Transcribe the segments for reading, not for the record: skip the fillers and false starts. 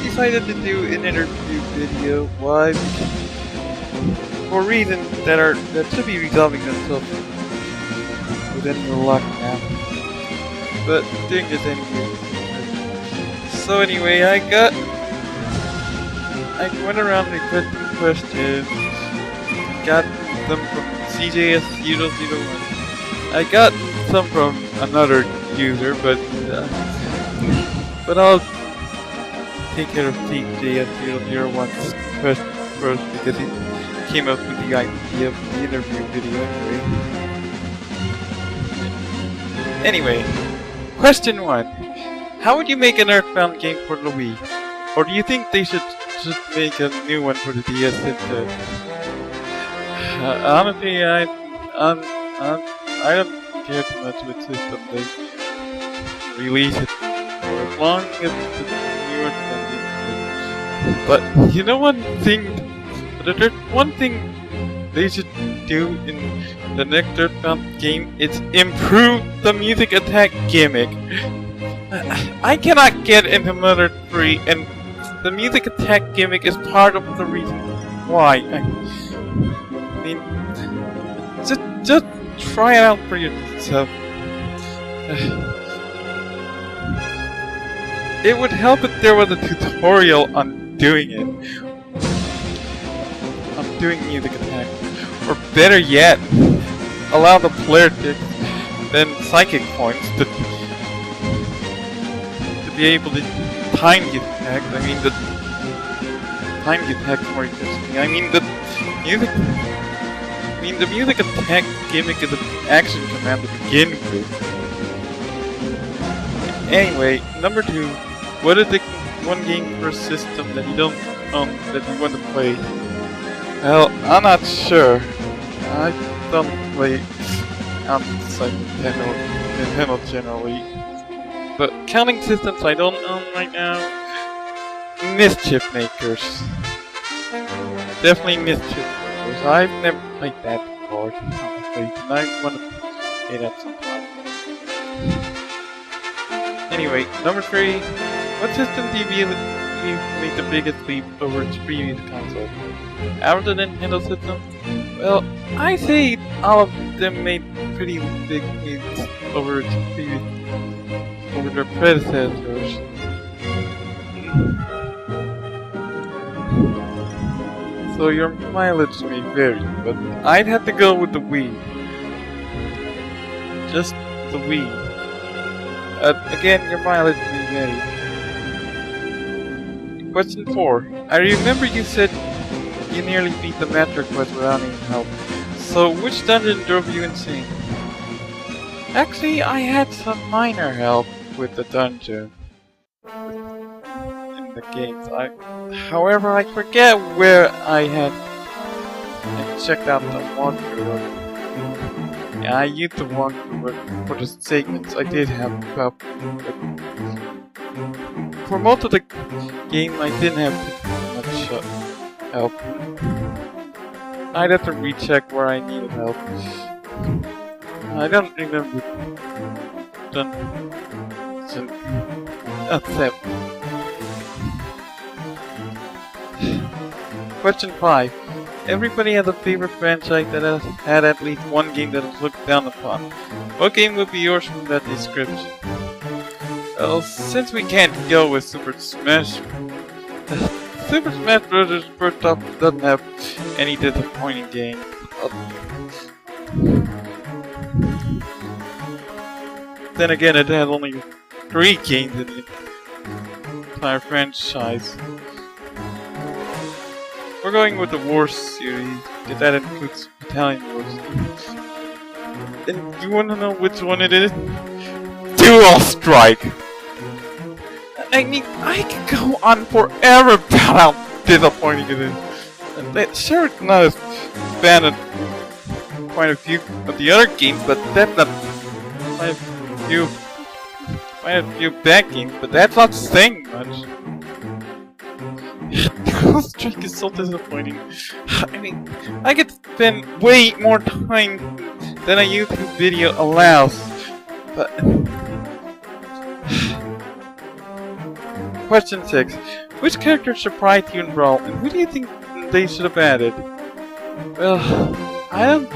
decided to do an interview video. Why? For reasons that should be resolving themselves within the lockdown. But doing this anyway. So anyway, I went around requesting questions. Got them from CJSZero01. I got some from another user, but I'll take care of CJSZero01's question first because he came up with the idea of the interview video anyway. Question 1. How would you make an Earthbound game for the Wii? Or do you think they should make a new one for the DS instead? Honestly, I don't care too much which system they release it for, as long as the new Earthbound game is. But you know there's one thing they should do in the next Earthbound game, it's improve the music attack gimmick. I cannot get into Mother 3, and the music attack gimmick is part of the reason why. I mean, just try it out for yourself. It would help if there was a tutorial on doing it. On doing music attack. Or better yet, allow the player to then psychic points to be able to time the attacks. I mean, the time the attacks more efficiently. I mean, the music attack gimmick is an action command to begin with. Anyway, number 2. What is the one game per system that you don't own that you want to play? Well, I'm not sure. I don't play outside Nintendo generally. But counting systems I don't own right now, Mischief Makers. Definitely Mischief Makers. I've never played that before, honestly, and I want to play that sometime. Anyway, number 3. What system do you feel made the biggest leap over its previous console? Out of the Nintendo system? Well, I say all of them made pretty big leaps over their predecessors. So your mileage may vary, but I'd have to go with the Wii. Just the Wii. Again, your mileage may vary. Question 4. I remember you said you nearly beat the Master Quest without any help. So which dungeon drove you insane? Actually, I had some minor help with the dungeon in the games. However, I forget where I checked out the walkthrough. Yeah, I used the walkthrough for the segments. I did have help. For most of the game, I didn't have much help. I'd have to recheck where I needed help. I don't remember Question 5. Everybody has a favorite franchise that has had at least one game that is looked down upon. What game would be yours from that description? Well, since we can't go with Super Smash Bros. First off doesn't have any disappointing games. Then again, it has only 3 games in the entire franchise. We're going with the Wars series, because that includes Battalion Wars. And you wanna know which one it is? Dual Strike! I mean, I could go on forever about how disappointing it is. Sure, it's not as bad as quite a few of the other games, but that's not quite a few bad games, but that's not saying much. Dual Strike is so disappointing. I mean, I could spend way more time than a YouTube video allows, but Question 6. Which character surprised you in Brawl, and who do you think they should have added? Well, I don't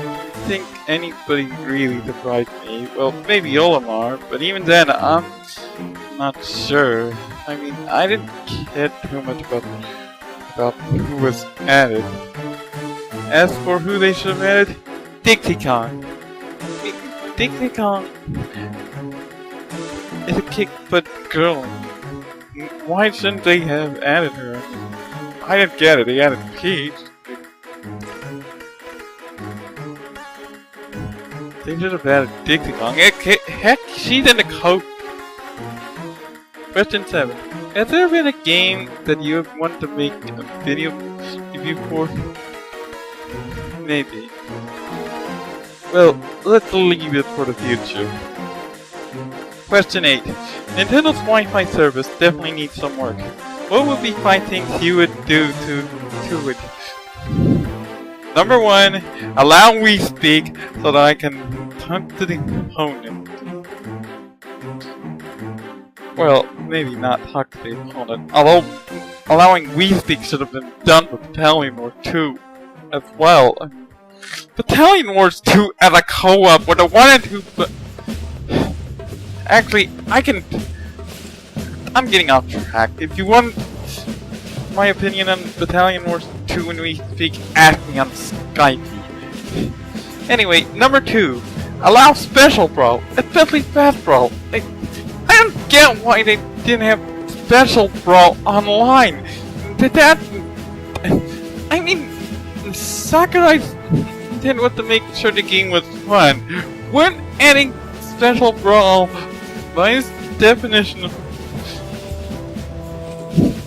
think anybody really surprised me. Well, maybe Olimar, but even then, I'm not sure. I mean, I didn't care too much about who was added. As for who they should have added, Dixie Kong. Dixie Kong is a kick-butt girl. Why shouldn't they have added her? I didn't get it. They added Peach. They should have added Dixie Kong. Heck, she's in the coat. Question 7. Has there been a game that you have wanted to make a video review for? Maybe. Well, let's leave it for the future. Question 8. Nintendo's Wi-Fi service definitely needs some work. What would be 5 things you would do to it? Number 1. Allow WeSpeak so that I can talk to the opponent. Well, maybe not talk to the opponent. Although, allowing WeSpeak should have been done with Battalion Wars 2 as well. Battalion Wars 2 as a co-op with a 1 and 2. Actually, I'm getting off track. If you want my opinion on Battalion Wars 2 when we speak, ask me on Skype. Anyway, number 2. Allow Special Brawl, especially Fast Brawl. I don't get why they didn't have Special Brawl online. I mean, Sakurai's intent was to make sure the game was fun. When adding Special Brawl, by its definition,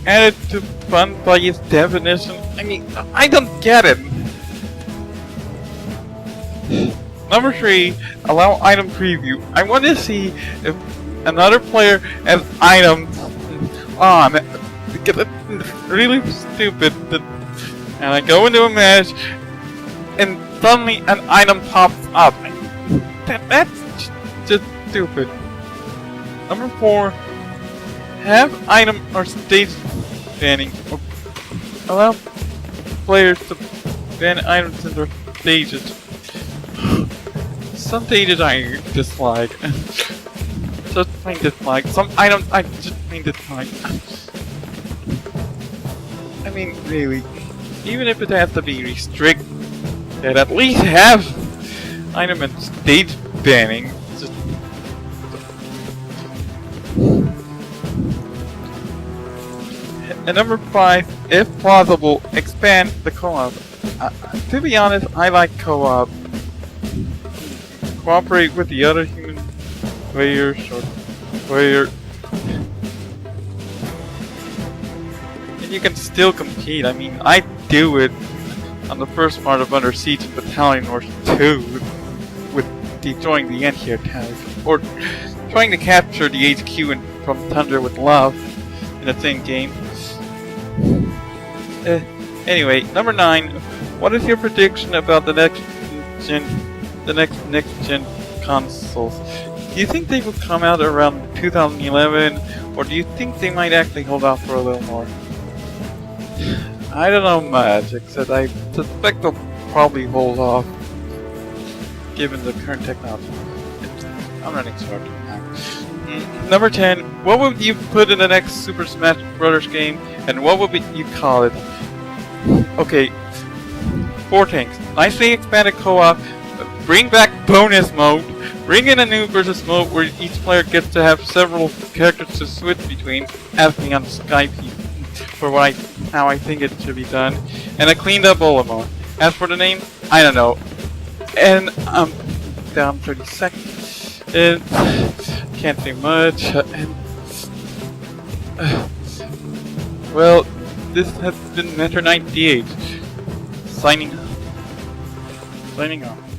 added to fun by its definition, I mean, I don't get it. Number 3, allow item preview. I want to see if another player has items on. Because it's really stupid that, and I go into a match and suddenly an item pops up. That's just stupid. Number 4, have item or stage banning. Allow players to ban items in their stages. Some stages I dislike. Just plain dislike. Some items I just plain dislike. I mean, really, even if it has to be restricted, at least have item and stage banning. Just and number 5, if possible, expand the co-op. To be honest, I like co-op. Cooperate with the other human players or player, and you can still compete. I mean, I do it on the first part of Under Siege and Battalion Wars 2 with destroying the anti-attack, or trying to capture the HQ from Thunder with Love in the same game. Anyway, number 9. What is your prediction about the next gen consoles? Do you think they will come out around 2011, or do you think they might actually hold off for a little more? I don't know much, except I suspect they'll probably hold off, given the current technology. I'm running short now. Number 10. What would you put in the next Super Smash Bros. Game, and what would you call it? Okay, 4 things. Nicely expanded co-op, bring back bonus mode, bring in a new versus mode where each player gets to have several characters to switch between, ask me on Skype for how I think it should be done, and a cleaned up Olimar. As for the name, I don't know. And I'm down 30 seconds, and can't do much, and well, this has been Mentor 98, signing off.